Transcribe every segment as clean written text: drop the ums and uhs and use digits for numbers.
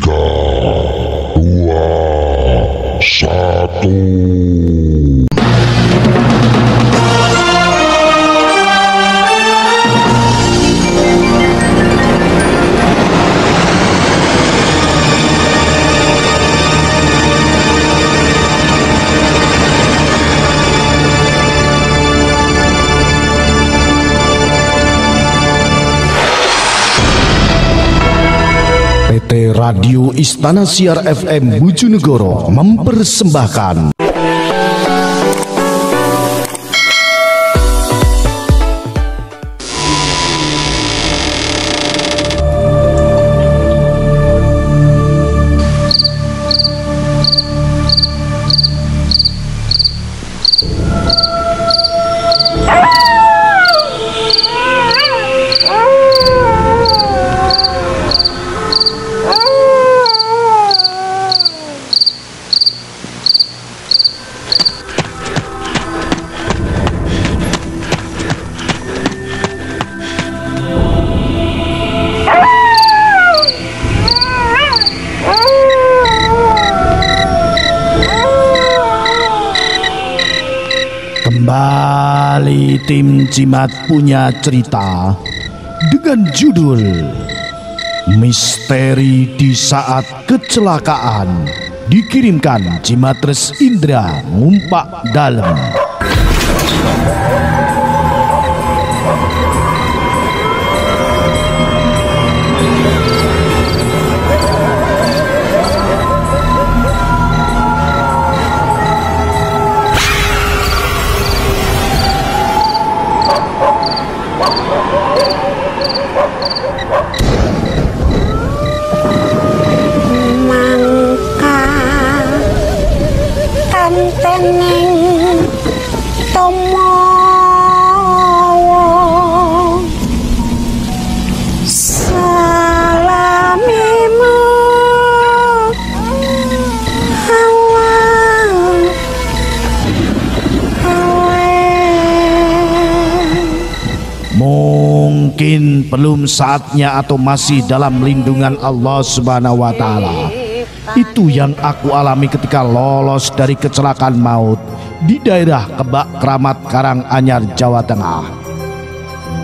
Tiga, dua, satu. PT Radio Istana Siar FM Bojonegoro mempersembahkan kembali. Tim Cimat punya cerita dengan judul Misteri di Saat Kecelakaan, dikirimkan Cimatres Indra Ngumpak Dalem. Teneng tomo salamimu Mungkin belum saatnya atau masih dalam lindungan Allah Subhanahu wa Ta'ala. Itu yang aku alami ketika lolos dari kecelakaan maut di daerah Kebak Keramat Karanganyar, Jawa Tengah.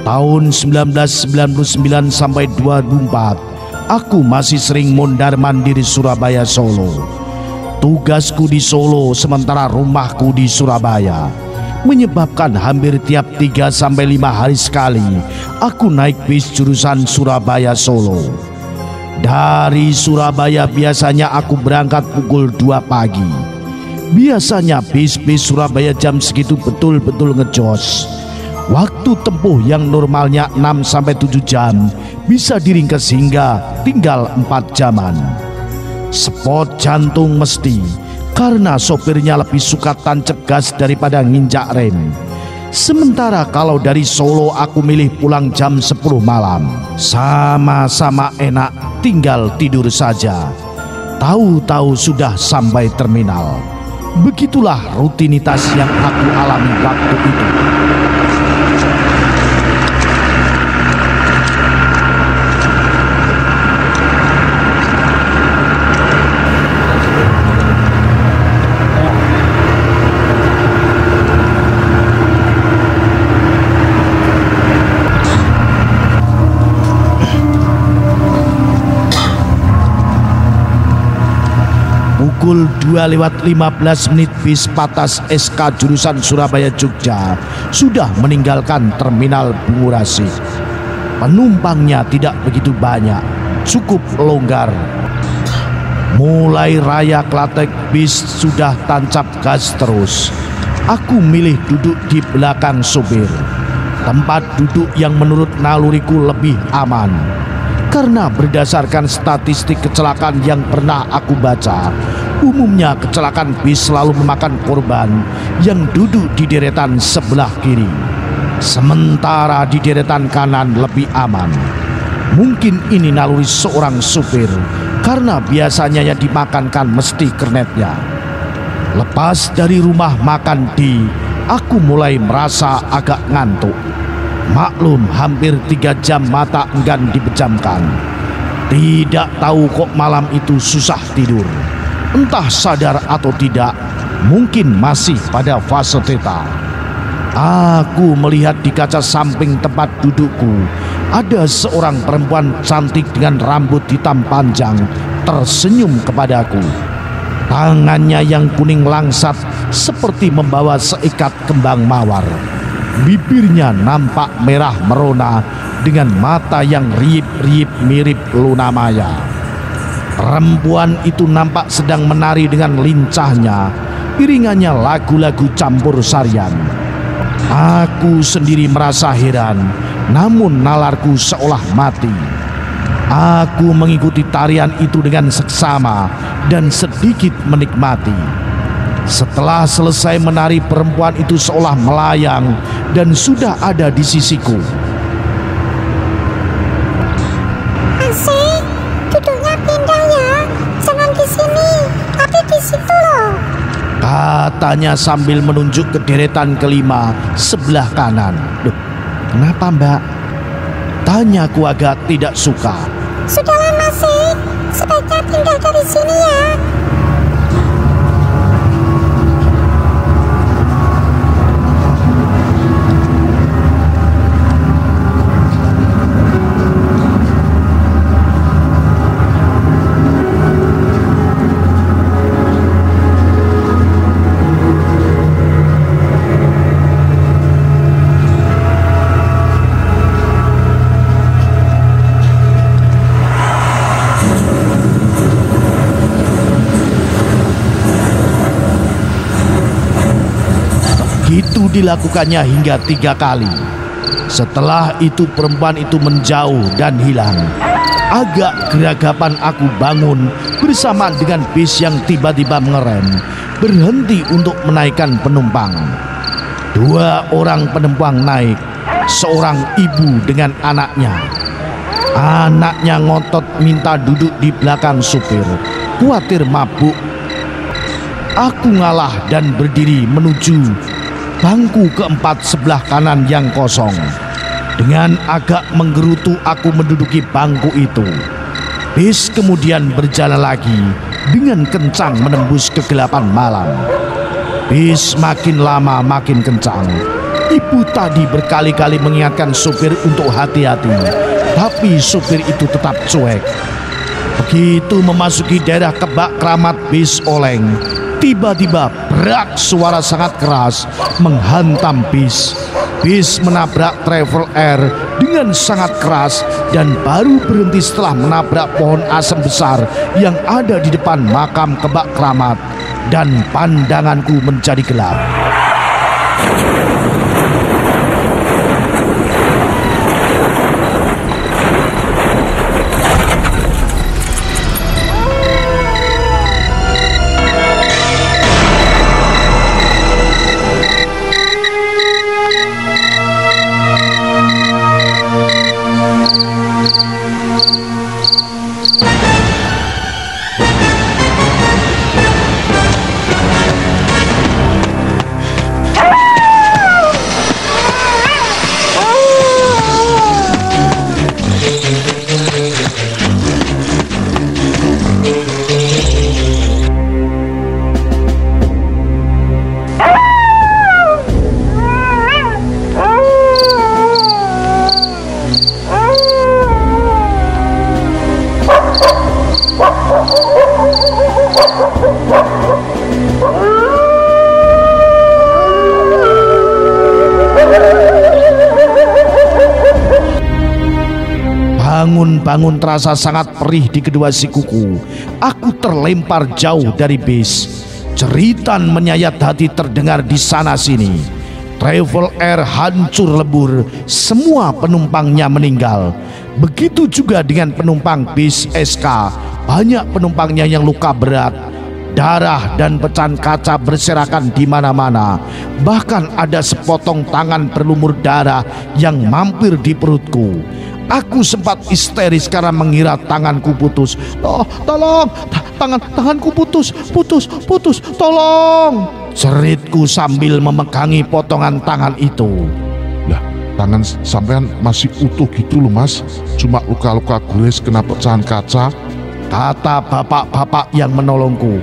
Tahun 1999 sampai 2004, aku masih sering mondar-mandir Surabaya Solo. Tugasku di Solo sementara rumahku di Surabaya, menyebabkan hampir tiap 3 sampai 5 hari sekali aku naik bis jurusan Surabaya Solo. Dari Surabaya biasanya aku berangkat pukul 2 pagi. Biasanya bis-bis Surabaya jam segitu betul-betul ngejos. Waktu tempuh yang normalnya 6-7 jam bisa diringkas hingga tinggal 4 jaman. Spot jantung mesti, karena sopirnya lebih suka tancap gas daripada nginjak rem. Sementara kalau dari Solo aku milih pulang jam 10 malam. Sama-sama enak, tinggal tidur saja. Tahu-tahu sudah sampai terminal. Begitulah rutinitas yang aku alami waktu itu. Pukul 2:15 bis Patas SK jurusan Surabaya Jogja sudah meninggalkan terminal Bungurasi. Penumpangnya tidak begitu banyak, cukup longgar. Mulai raya Klatek bis sudah tancap gas terus. Aku milih duduk di belakang sopir, tempat duduk yang menurut naluriku lebih aman. Karena berdasarkan statistik kecelakaan yang pernah aku baca, umumnya kecelakaan bis selalu memakan korban yang duduk di deretan sebelah kiri, sementara di deretan kanan lebih aman. Mungkin ini naluri seorang supir, karena biasanya yang dimakankan mesti kernetnya. Lepas dari rumah makan aku mulai merasa agak ngantuk. Maklum, hampir 3 jam mata enggan dipejamkan. Tidak tahu kok malam itu susah tidur. Entah sadar atau tidak, mungkin masih pada fase theta. Aku melihat di kaca samping tempat dudukku ada seorang perempuan cantik dengan rambut hitam panjang tersenyum kepadaku. Tangannya yang kuning langsat seperti membawa seikat kembang mawar. Bibirnya nampak merah merona dengan mata yang riip-riip mirip Luna Maya. Perempuan itu nampak sedang menari dengan lincahnya, iringannya lagu-lagu campur sarian. Aku sendiri merasa heran, namun nalarku seolah mati. Aku mengikuti tarian itu dengan seksama dan sedikit menikmati. Setelah selesai menari, perempuan itu seolah melayang dan sudah ada di sisiku. Asik, duduknya pindah ya. Jangan di sini, tapi di situ loh. Katanya sambil menunjuk ke deretan kelima sebelah kanan. Duh, kenapa mbak? Tanyaku agak tidak suka. Sudahlah Masih, sebaiknya pindah dari sini ya. Itu dilakukannya hingga 3 kali. Setelah itu perempuan itu menjauh dan hilang. Agak geragapan aku bangun bersamaan dengan bis yang tiba-tiba mengerem, berhenti untuk menaikkan penumpang. 2 orang penumpang naik, seorang ibu dengan anaknya. Anaknya ngotot minta duduk di belakang supir, khawatir mabuk. Aku ngalah dan berdiri menuju bangku keempat sebelah kanan yang kosong. Dengan agak menggerutu aku menduduki bangku itu. Bis kemudian berjalan lagi dengan kencang menembus kegelapan malam. Bis makin lama makin kencang. Ibu tadi berkali-kali mengingatkan supir untuk hati-hati, tapi supir itu tetap cuek. Begitu memasuki daerah Kebak Kramat, bis oleng. Tiba-tiba brak, suara sangat keras menghantam bis. Bis menabrak Travel Air dengan sangat keras dan baru berhenti setelah menabrak pohon asem besar yang ada di depan makam Kebak Kramat, dan pandanganku menjadi gelap. Bangun terasa sangat perih di kedua sikuku. Aku terlempar jauh dari bis. Jeritan menyayat hati terdengar di sana sini. Travel Air hancur lebur, semua penumpangnya meninggal. Begitu juga dengan penumpang bis SK. Banyak penumpangnya yang luka berat. Darah dan pecahan kaca berserakan di mana-mana. Bahkan ada sepotong tangan berlumur darah yang mampir di perutku. Aku sempat histeris karena mengira tanganku putus. Oh, tolong, tanganku putus, tolong! Ceritku sambil memegangi potongan tangan itu. Lah, tangan sampean masih utuh gitu loh Mas, cuma luka-luka gores kena pecahan kaca, kata bapak-bapak yang menolongku.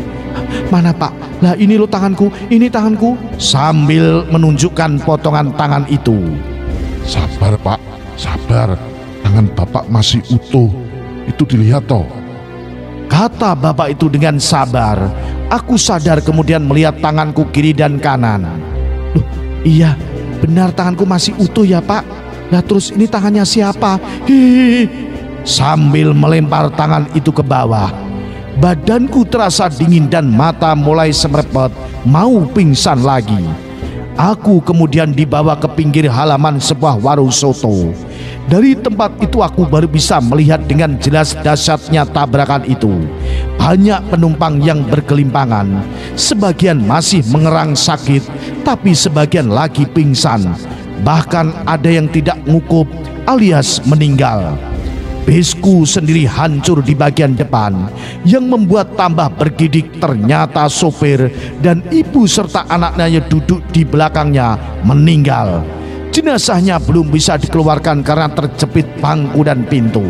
Mana Pak? Lah ini lo tanganku, ini tanganku, sambil menunjukkan potongan tangan itu. Sabar Pak, sabar, tangan Bapak masih utuh, itu dilihat toh. Kata bapak itu dengan sabar. Aku sadar kemudian melihat tanganku kiri dan kanan. Loh, iya, benar tanganku masih utuh ya Pak. Nah terus ini tangannya siapa? Hihihi. Sambil melempar tangan itu ke bawah, badanku terasa dingin dan mata mulai semerepet, mau pingsan lagi. Aku kemudian dibawa ke pinggir halaman sebuah warung soto. Dari tempat itu aku baru bisa melihat dengan jelas dahsyatnya tabrakan itu. Banyak penumpang yang bergelimpangan, sebagian masih mengerang sakit, tapi sebagian lagi pingsan. Bahkan ada yang tidak ngukup alias meninggal. Bisku sendiri hancur di bagian depan. Yang membuat tambah bergidik ternyata sopir dan ibu serta anaknya duduk di belakangnya meninggal. Jenazahnya belum bisa dikeluarkan karena terjepit bangku dan pintu.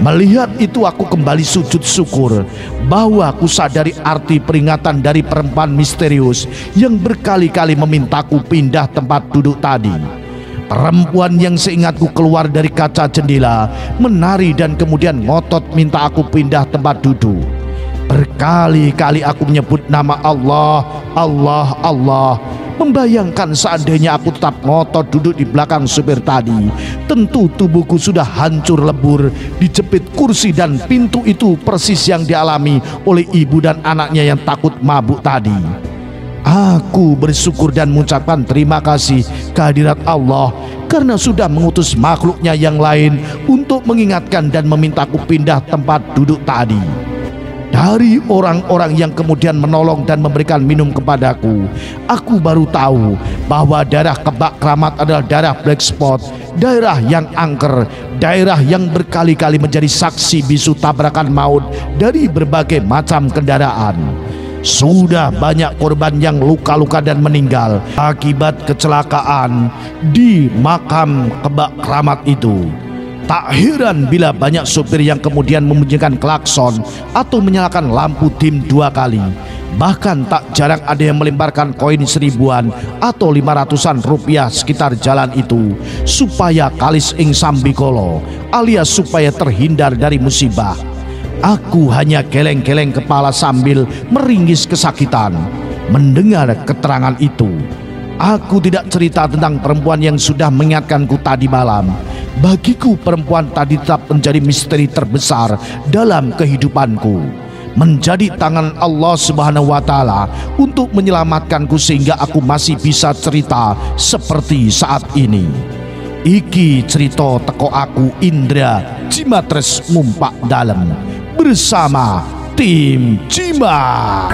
Melihat itu aku kembali sujud syukur bahwa aku sadari arti peringatan dari perempuan misterius yang berkali-kali memintaku pindah tempat duduk tadi. Perempuan yang seingatku keluar dari kaca jendela, menari dan kemudian ngotot minta aku pindah tempat duduk. Berkali-kali aku menyebut nama Allah, Allah, Allah. Membayangkan seandainya aku tetap ngotot duduk di belakang supir tadi, tentu tubuhku sudah hancur lebur, dijepit kursi dan pintu itu persis yang dialami oleh ibu dan anaknya yang takut mabuk tadi. Aku bersyukur dan mengucapkan terima kasih kehadirat Allah karena sudah mengutus makhluknya yang lain untuk mengingatkan dan memintaku pindah tempat duduk tadi. Dari orang-orang yang kemudian menolong dan memberikan minum kepadaku, aku baru tahu bahwa daerah Kebak Keramat adalah daerah black spot, daerah yang angker, daerah yang berkali-kali menjadi saksi bisu tabrakan maut dari berbagai macam kendaraan. Sudah banyak korban yang luka-luka dan meninggal akibat kecelakaan di makam Kebak Keramat itu. Tak heran bila banyak sopir yang kemudian membunyikan klakson atau menyalakan lampu dim 2 kali. Bahkan tak jarang ada yang melemparkan koin 1000-an atau 500-an rupiah sekitar jalan itu supaya kalis ing sambikolo, alias supaya terhindar dari musibah. Aku hanya geleng-geleng kepala sambil meringis kesakitan mendengar keterangan itu. Aku tidak cerita tentang perempuan yang sudah mengingatkanku tadi malam. Bagiku perempuan tadi tetap menjadi misteri terbesar dalam kehidupanku. Menjadi tangan Allah Subhanahu wa Ta'ala untuk menyelamatkanku sehingga aku masih bisa cerita seperti saat ini. Iki cerita teko aku Indra Jimatres Ngumpak Dalem bersama tim Jimat.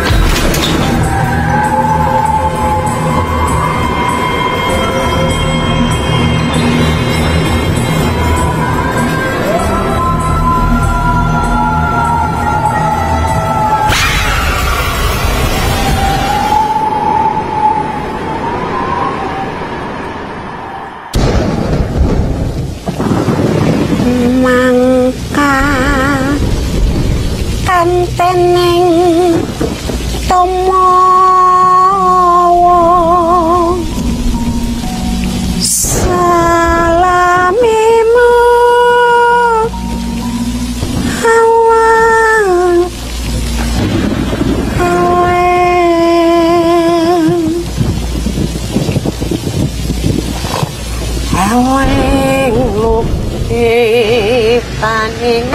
Kanteneng tomowo salamimu awang aweng luki paning.